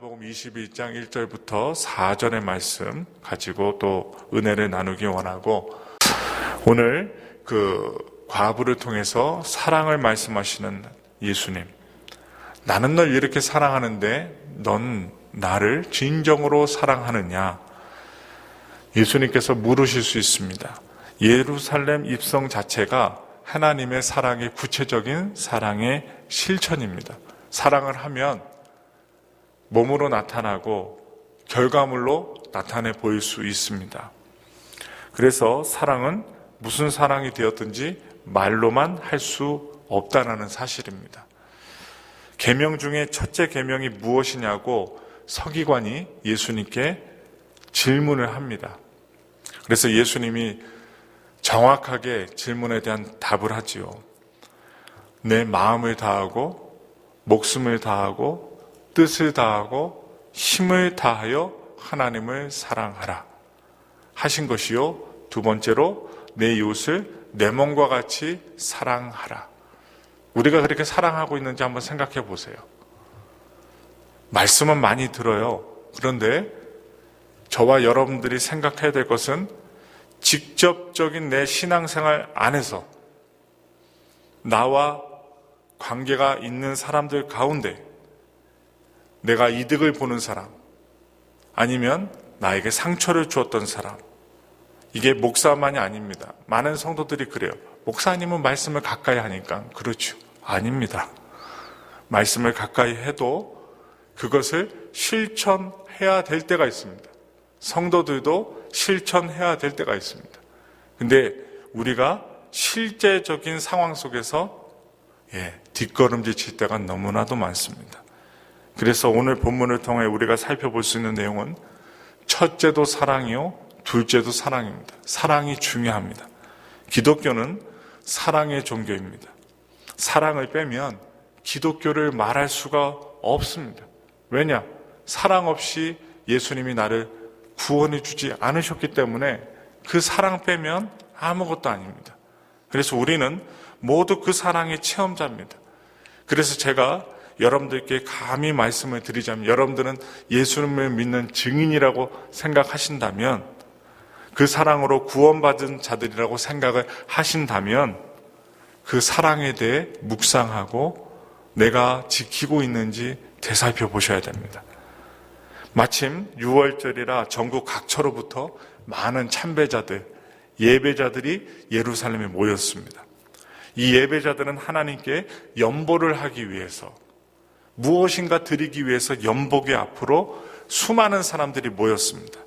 마가복음 22장 1절부터 4절의 말씀 가지고 또 은혜를 나누기 원하고, 오늘 그 과부를 통해서 사랑을 말씀하시는 예수님, 나는 널 이렇게 사랑하는데 넌 나를 진정으로 사랑하느냐? 예수님께서 물으실 수 있습니다. 예루살렘 입성 자체가 하나님의 사랑의 구체적인 사랑의 실천입니다. 사랑을 하면 몸으로 나타나고 결과물로 나타내 보일 수 있습니다. 그래서 사랑은 무슨 사랑이 되었든지 말로만 할 수 없다는 사실입니다. 계명 중에 첫째 계명이 무엇이냐고 서기관이 예수님께 질문을 합니다. 그래서 예수님이 정확하게 질문에 대한 답을 하지요. 내 마음을 다하고 목숨을 다하고 뜻을 다하고 힘을 다하여 하나님을 사랑하라 하신 것이요, 두 번째로 내 이웃을 내 몸과 같이 사랑하라. 우리가 그렇게 사랑하고 있는지 한번 생각해 보세요. 말씀은 많이 들어요. 그런데 저와 여러분들이 생각해야 될 것은 직접적인 내 신앙생활 안에서 나와 관계가 있는 사람들 가운데 내가 이득을 보는 사람, 아니면 나에게 상처를 주었던 사람, 이게 목사만이 아닙니다. 많은 성도들이 그래요. 목사님은 말씀을 가까이 하니까. 그렇죠. 아닙니다. 말씀을 가까이 해도 그것을 실천해야 될 때가 있습니다. 성도들도 실천해야 될 때가 있습니다. 근데 우리가 실제적인 상황 속에서 뒷걸음질 칠 때가 너무나도 많습니다. 그래서 오늘 본문을 통해 우리가 살펴볼 수 있는 내용은 첫째도 사랑이요, 둘째도 사랑입니다. 사랑이 중요합니다. 기독교는 사랑의 종교입니다. 사랑을 빼면 기독교를 말할 수가 없습니다. 왜냐? 사랑 없이 예수님이 나를 구원해 주지 않으셨기 때문에 그 사랑 빼면 아무것도 아닙니다. 그래서 우리는 모두 그 사랑의 체험자입니다. 그래서 제가 여러분들께 감히 말씀을 드리자면, 여러분들은 예수님을 믿는 증인이라고 생각하신다면, 그 사랑으로 구원받은 자들이라고 생각을 하신다면 그 사랑에 대해 묵상하고 내가 지키고 있는지 되살펴 보셔야 됩니다. 마침 6월절이라 전국 각처로부터 많은 참배자들, 예배자들이 예루살렘에 모였습니다. 이 예배자들은 하나님께 연보를 하기 위해서, 무엇인가 드리기 위해서 연복의 앞으로 수많은 사람들이 모였습니다.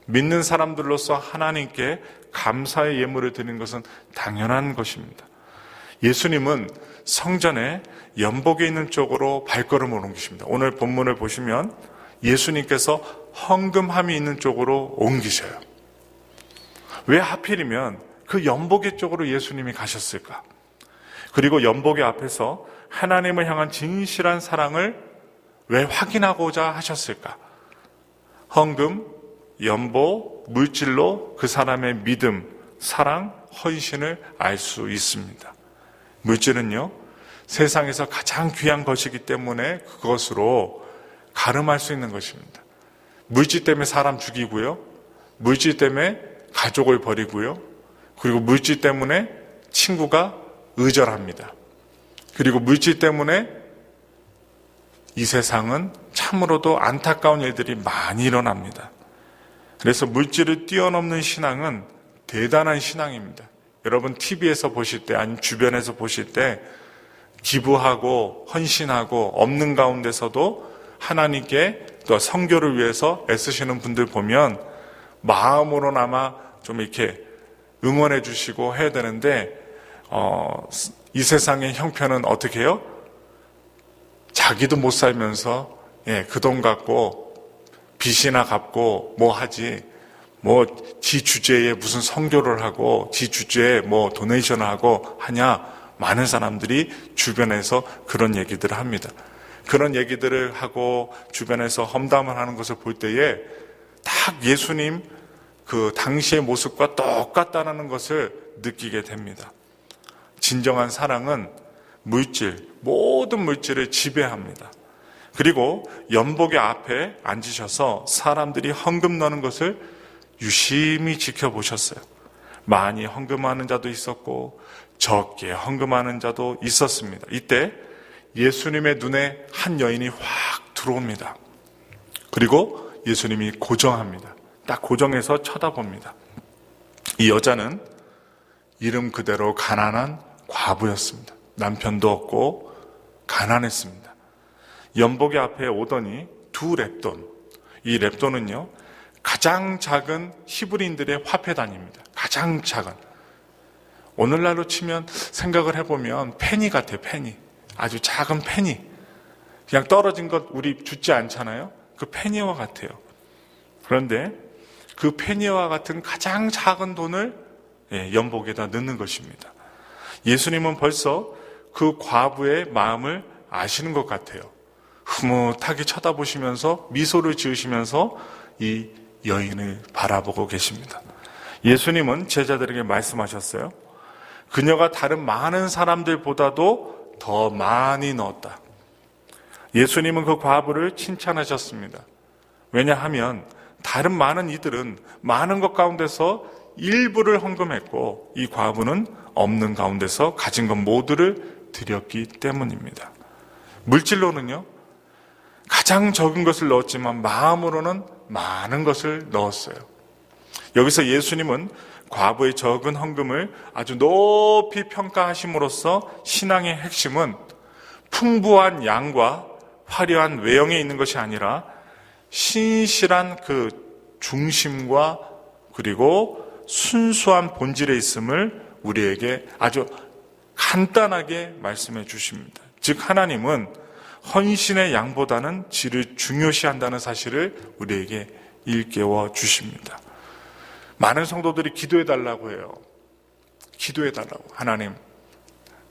믿는 사람들로서 하나님께 감사의 예물을 드리는 것은 당연한 것입니다. 예수님은 성전에 연복에 있는 쪽으로 발걸음을 옮기십니다. 오늘 본문을 보시면 예수님께서 헌금함이 있는 쪽으로 옮기셔요. 왜 하필이면 그 연복의 쪽으로 예수님이 가셨을까? 그리고 연복의 앞에서 하나님을 향한 진실한 사랑을 왜 확인하고자 하셨을까? 헌금, 연보, 물질로 그 사람의 믿음, 사랑, 헌신을 알 수 있습니다. 물질은요, 세상에서 가장 귀한 것이기 때문에 그것으로 가름할 수 있는 것입니다. 물질 때문에 사람 죽이고요, 물질 때문에 가족을 버리고요, 그리고 물질 때문에 친구가 의절합니다. 그리고 물질 때문에 이 세상은 참으로도 안타까운 일들이 많이 일어납니다. 그래서 물질을 뛰어넘는 신앙은 대단한 신앙입니다. 여러분 TV에서 보실 때, 아니면 주변에서 보실 때 기부하고 헌신하고 없는 가운데서도 하나님께 또 선교를 위해서 애쓰시는 분들 보면 마음으로나마 좀 이렇게 응원해 주시고 해야 되는데, 이 세상의 형편은 어떻게 해요? 자기도 못 살면서 그 돈 갖고 빚이나 갚고 뭐 하지, 뭐 지 주제에 무슨 선교를 하고 지 주제에 뭐 도네이션을 하고 하냐. 많은 사람들이 주변에서 그런 얘기들을 합니다. 그런 얘기들을 하고 주변에서 험담을 하는 것을 볼 때에 딱 예수님 그 당시의 모습과 똑같다는 것을 느끼게 됩니다. 진정한 사랑은 물질, 모든 물질을 지배합니다. 그리고 연복의 앞에 앉으셔서 사람들이 헌금 넣는 것을 유심히 지켜보셨어요. 많이 헌금하는 자도 있었고 적게 헌금하는 자도 있었습니다. 이때 예수님의 눈에 한 여인이 확 들어옵니다. 그리고 예수님이 고정합니다. 딱 고정해서 쳐다봅니다. 이 여자는 이름 그대로 가난한 과부였습니다. 남편도 없고 가난했습니다. 연복의 앞에 오더니 두 렙돈, 이 렙돈은요 가장 작은 히브리인들의 화폐단입니다. 가장 작은, 오늘날로 치면 생각을 해보면 페니 같아요. 페니, 아주 작은 페니. 그냥 떨어진 것 우리 주지 않잖아요. 그 페니와 같아요. 그런데 그 페니와 같은 가장 작은 돈을 연복에다 넣는 것입니다. 예수님은 벌써 그 과부의 마음을 아시는 것 같아요. 흐뭇하게 쳐다보시면서 미소를 지으시면서 이 여인을 바라보고 계십니다. 예수님은 제자들에게 말씀하셨어요. 그녀가 다른 많은 사람들보다도 더 많이 넣었다. 예수님은 그 과부를 칭찬하셨습니다. 왜냐하면 다른 많은 이들은 많은 것 가운데서 일부를 헌금했고 이 과부는 없는 가운데서 가진 것 모두를 드렸기 때문입니다. 물질로는요 가장 적은 것을 넣었지만 마음으로는 많은 것을 넣었어요. 여기서 예수님은 과부의 적은 헌금을 아주 높이 평가하심으로써 신앙의 핵심은 풍부한 양과 화려한 외형에 있는 것이 아니라 신실한 그 중심과 그리고 순수한 본질에 있음을 우리에게 아주 간단하게 말씀해 주십니다. 즉 하나님은 헌신의 양보다는 질을 중요시한다는 사실을 우리에게 일깨워 주십니다. 많은 성도들이 기도해 달라고 해요. 기도해 달라고. 하나님,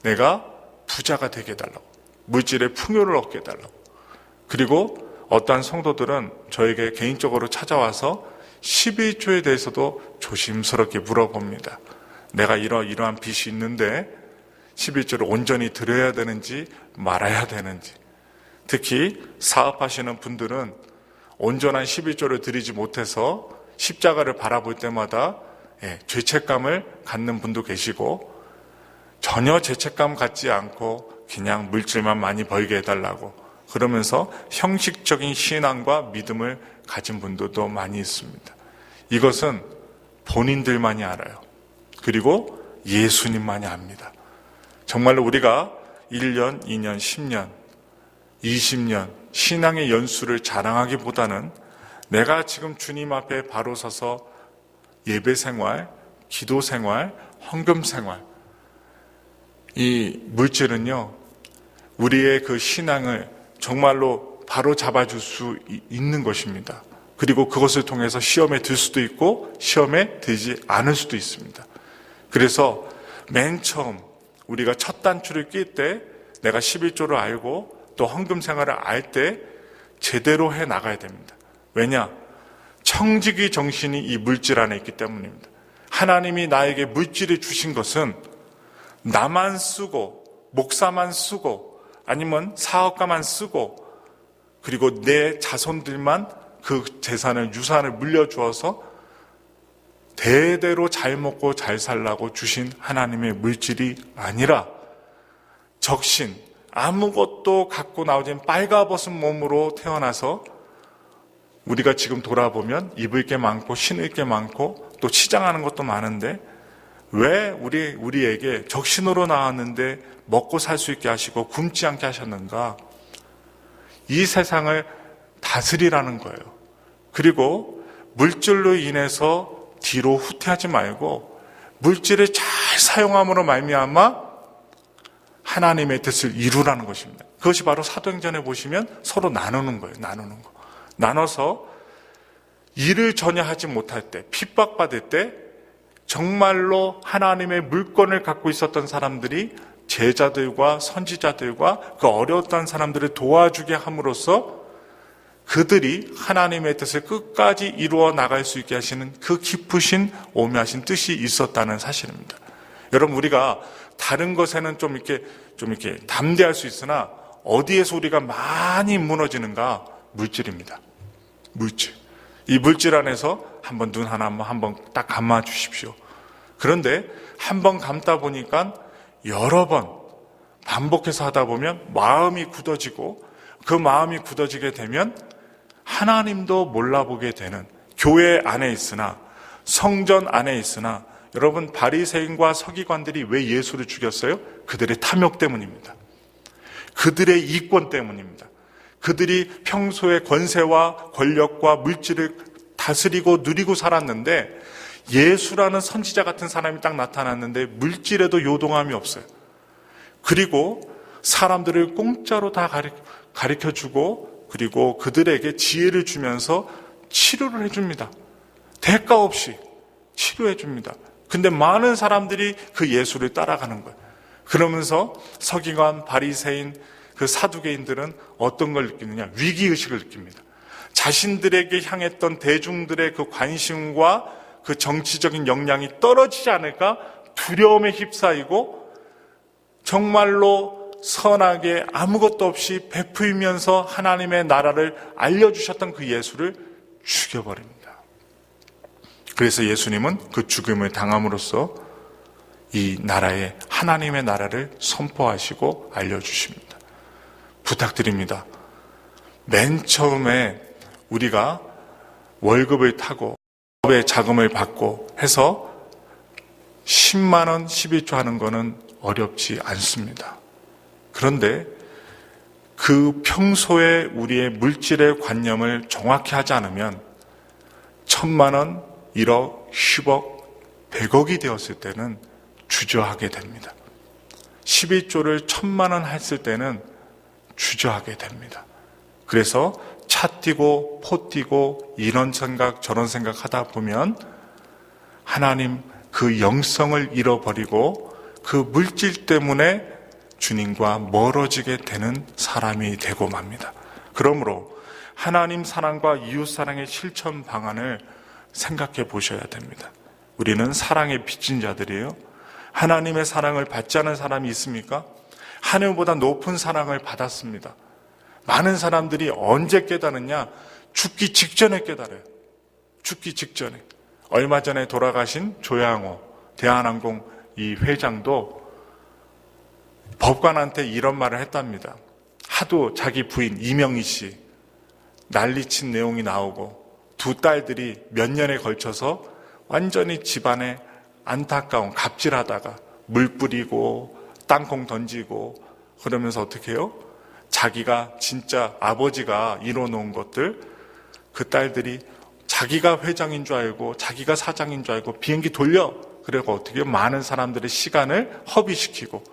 내가 부자가 되게 해달라고. 물질의 풍요를 얻게 해달라고. 그리고 어떠한 성도들은 저에게 개인적으로 찾아와서 11조에 대해서도 조심스럽게 물어봅니다. 내가 이러한 빚이 있는데 11조를 온전히 드려야 되는지 말아야 되는지. 특히 사업하시는 분들은 온전한 11조를 드리지 못해서 십자가를 바라볼 때마다 죄책감을 갖는 분도 계시고 전혀 죄책감 갖지 않고 그냥 물질만 많이 벌게 해달라고 그러면서 형식적인 신앙과 믿음을 가진 분들도 많이 있습니다. 이것은 본인들만이 알아요. 그리고 예수님만이 압니다. 정말로 우리가 1년, 2년, 10년, 20년 신앙의 연수를 자랑하기보다는 내가 지금 주님 앞에 바로 서서 예배 생활, 기도 생활, 헌금 생활, 이 물질은요 우리의 그 신앙을 정말로 바로 잡아줄 수 있는 것입니다. 그리고 그것을 통해서 시험에 들 수도 있고 시험에 들지 않을 수도 있습니다. 그래서 맨 처음 우리가 첫 단추를 낄 때 내가 11조를 알고 또 헌금 생활을 알 때 제대로 해 나가야 됩니다. 왜냐? 청지기 정신이 이 물질 안에 있기 때문입니다. 하나님이 나에게 물질을 주신 것은 나만 쓰고 목사만 쓰고 아니면 사업가만 쓰고 그리고 내 자손들만 그 재산을 유산을 물려주어서 대대로 잘 먹고 잘 살라고 주신 하나님의 물질이 아니라 적신 아무것도 갖고 나오진 빨가벗은 몸으로 태어나서 우리가 지금 돌아보면 입을 게 많고 신을 게 많고 또 치장하는 것도 많은데 왜 우리에게 적신으로 나왔는데 먹고 살 수 있게 하시고 굶지 않게 하셨는가? 이 세상을 다스리라는 거예요. 그리고 물질로 인해서 뒤로 후퇴하지 말고 물질을 잘 사용함으로 말미암아 하나님의 뜻을 이루라는 것입니다. 그것이 바로 사도행전에 보시면 서로 나누는 거예요. 나누는 거. 나눠서 일을 전혀 하지 못할 때, 핍박받을 때 정말로 하나님의 물건을 갖고 있었던 사람들이 제자들과 선지자들과 그 어려웠던 사람들을 도와주게 함으로써 그들이 하나님의 뜻을 끝까지 이루어 나갈 수 있게 하시는 그 깊으신 오묘하신 뜻이 있었다는 사실입니다. 여러분, 우리가 다른 것에는 좀 이렇게 담대할 수 있으나 어디에서 우리가 많이 무너지는가? 물질입니다. 물질. 이 물질 안에서 한번 눈 하나 한번 딱 감아 주십시오. 그런데 한번 감다 보니까 여러 번 반복해서 하다 보면 마음이 굳어지고, 그 마음이 굳어지게 되면 하나님도 몰라보게 되는, 교회 안에 있으나, 성전 안에 있으나, 여러분, 바리새인과 서기관들이 왜 예수를 죽였어요? 그들의 탐욕 때문입니다. 그들의 이권 때문입니다. 그들이 평소에 권세와 권력과 물질을 다스리고 누리고 살았는데, 예수라는 선지자 같은 사람이 딱 나타났는데 물질에도 요동함이 없어요. 그리고 사람들을 공짜로 다 가르쳐주고, 그리고 그들에게 지혜를 주면서 치료를 해줍니다. 대가 없이 치료해줍니다. 근데 많은 사람들이 그 예수를 따라가는 거예요. 그러면서 서기관, 바리새인, 그 사두개인들은 어떤 걸 느끼느냐? 위기의식을 느낍니다. 자신들에게 향했던 대중들의 그 관심과 그 정치적인 역량이 떨어지지 않을까 두려움에 휩싸이고, 정말로 선하게 아무것도 없이 베풀면서 하나님의 나라를 알려주셨던 그 예수를 죽여버립니다. 그래서 예수님은 그 죽음을 당함으로써 이 나라에, 하나님의 나라를 선포하시고 알려주십니다. 부탁드립니다. 맨 처음에 우리가 월급을 타고 법의 자금을 받고 해서 10만 원 11조 하는 거는 어렵지 않습니다. 그런데 그 평소에 우리의 물질의 관념을 정확히 하지 않으면 1,000만 원, 1억, 10억, 100억이 되었을 때는 주저하게 됩니다. 11조를 1,000만 원 했을 때는 주저하게 됩니다. 그래서 차 뛰고 포 뛰고 이런 생각 저런 생각 하다 보면 하나님 그 영성을 잃어버리고 그 물질 때문에 주님과 멀어지게 되는 사람이 되고 맙니다. 그러므로 하나님 사랑과 이웃 사랑의 실천 방안을 생각해 보셔야 됩니다. 우리는 사랑의 빚진 자들이에요. 하나님의 사랑을 받지 않은 사람이 있습니까? 하늘보다 높은 사랑을 받았습니다. 많은 사람들이 언제 깨달았냐? 죽기 직전에 깨달아요. 죽기 직전에. 얼마 전에 돌아가신 조양호 대한항공 이 회장도 법관한테 이런 말을 했답니다. 하도 자기 부인 이명희 씨 난리친 내용이 나오고 두 딸들이 몇 년에 걸쳐서 완전히 집안에 안타까운 갑질하다가 물 뿌리고 땅콩 던지고 그러면서 어떻게 해요? 자기가 진짜 아버지가 이뤄놓은 것들 그 딸들이 자기가 회장인 줄 알고 자기가 사장인 줄 알고 비행기 돌려. 그리고 어떻게 해요? 많은 사람들의 시간을 허비시키고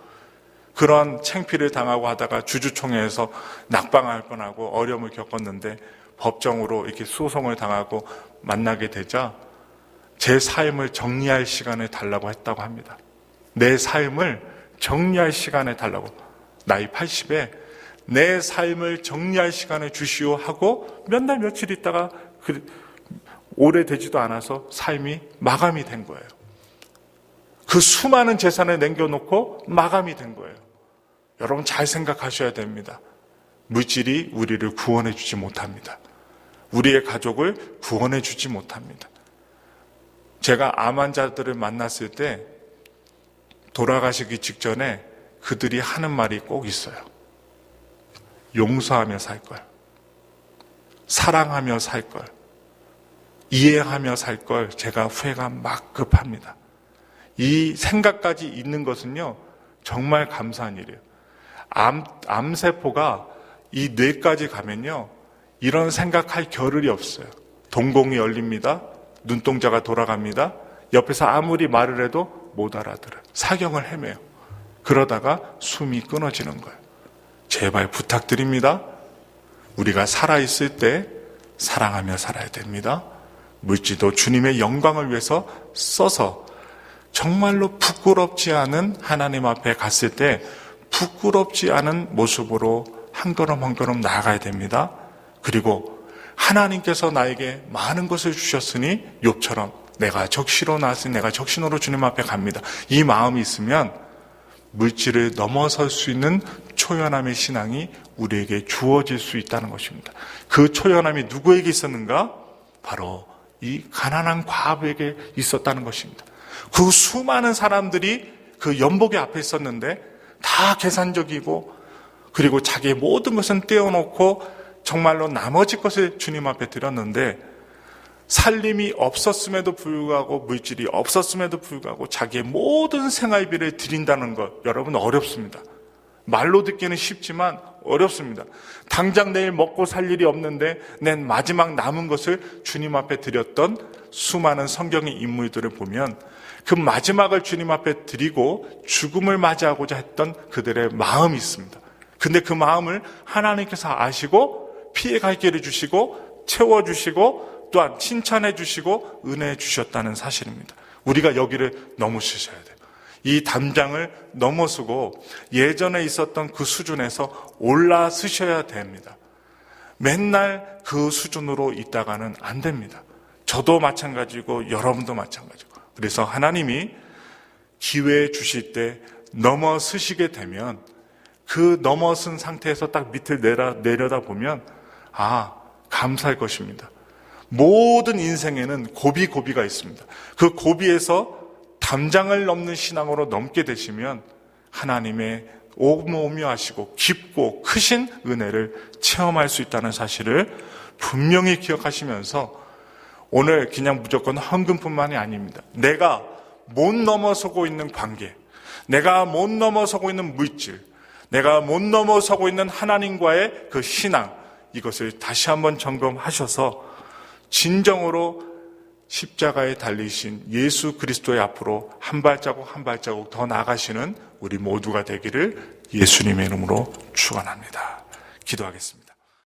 그런 창피를 당하고 하다가 주주총회에서 낙방할 뻔하고 어려움을 겪었는데 법정으로 이렇게 소송을 당하고 만나게 되자 제 삶을 정리할 시간을 달라고 했다고 합니다. 내 삶을 정리할 시간을 달라고. 나이 80에 내 삶을 정리할 시간을 주시오 하고 몇 날 며칠 있다가 오래되지도 않아서 삶이 마감이 된 거예요. 그 수많은 재산을 남겨놓고 마감이 된 거예요. 여러분 잘 생각하셔야 됩니다. 물질이 우리를 구원해 주지 못합니다. 우리의 가족을 구원해 주지 못합니다. 제가 암 환자들을 만났을 때 돌아가시기 직전에 그들이 하는 말이 꼭 있어요. 용서하며 살 걸, 사랑하며 살 걸, 이해하며 살 걸 제가 후회가 막 급합니다. 이 생각까지 있는 것은요 정말 감사한 일이에요. 암세포가 이 뇌까지 가면요 이런 생각할 겨를이 없어요. 동공이 열립니다. 눈동자가 돌아갑니다. 옆에서 아무리 말을 해도 못 알아들어요. 사경을 헤매요. 그러다가 숨이 끊어지는 거예요. 제발 부탁드립니다. 우리가 살아있을 때 사랑하며 살아야 됩니다. 물질도 주님의 영광을 위해서 써서 정말로 부끄럽지 않은 하나님 앞에 갔을 때 부끄럽지 않은 모습으로 한 걸음 한 걸음 나아가야 됩니다. 그리고 하나님께서 나에게 많은 것을 주셨으니 욥처럼 내가 적시로 나왔으니 내가 적신호로 주님 앞에 갑니다. 이 마음이 있으면 물질을 넘어설 수 있는 초연함의 신앙이 우리에게 주어질 수 있다는 것입니다. 그 초연함이 누구에게 있었는가? 바로 이 가난한 과부에게 있었다는 것입니다. 그 수많은 사람들이 그 연복의 앞에 있었는데 다 계산적이고 그리고 자기의 모든 것은 떼어놓고 정말로 나머지 것을 주님 앞에 드렸는데 살림이 없었음에도 불구하고 물질이 없었음에도 불구하고 자기의 모든 생활비를 드린다는 것 여러분 어렵습니다. 말로 듣기는 쉽지만 어렵습니다. 당장 내일 먹고 살 일이 없는데 낸 마지막 남은 것을 주님 앞에 드렸던 수많은 성경의 인물들을 보면 그 마지막을 주님 앞에 드리고 죽음을 맞이하고자 했던 그들의 마음이 있습니다. 근데 그 마음을 하나님께서 아시고 피해갈 길을 주시고 채워주시고 또한 칭찬해 주시고 은혜해 주셨다는 사실입니다. 우리가 여기를 넘으셔야 돼요. 이 담장을 넘어서고 예전에 있었던 그 수준에서 올라서셔야 됩니다. 맨날 그 수준으로 있다가는 안 됩니다. 저도 마찬가지고 여러분도 마찬가지고. 그래서 하나님이 기회 주실 때 넘어서시게 되면 그 넘어선 상태에서 딱 밑을 내려다보면 감사할 것입니다. 모든 인생에는 고비가 있습니다. 그 고비에서 담장을 넘는 신앙으로 넘게 되시면 하나님의 오묘하시고 깊고 크신 은혜를 체험할 수 있다는 사실을 분명히 기억하시면서 오늘 그냥 무조건 헌금뿐만이 아닙니다. 내가 못 넘어서고 있는 관계, 내가 못 넘어서고 있는 물질, 내가 못 넘어서고 있는 하나님과의 그 신앙, 이것을 다시 한번 점검하셔서 진정으로 십자가에 달리신 예수 그리스도의 앞으로 한 발자국 한 발자국 더 나아가시는 우리 모두가 되기를 예수님의 이름으로 축원합니다. 기도하겠습니다.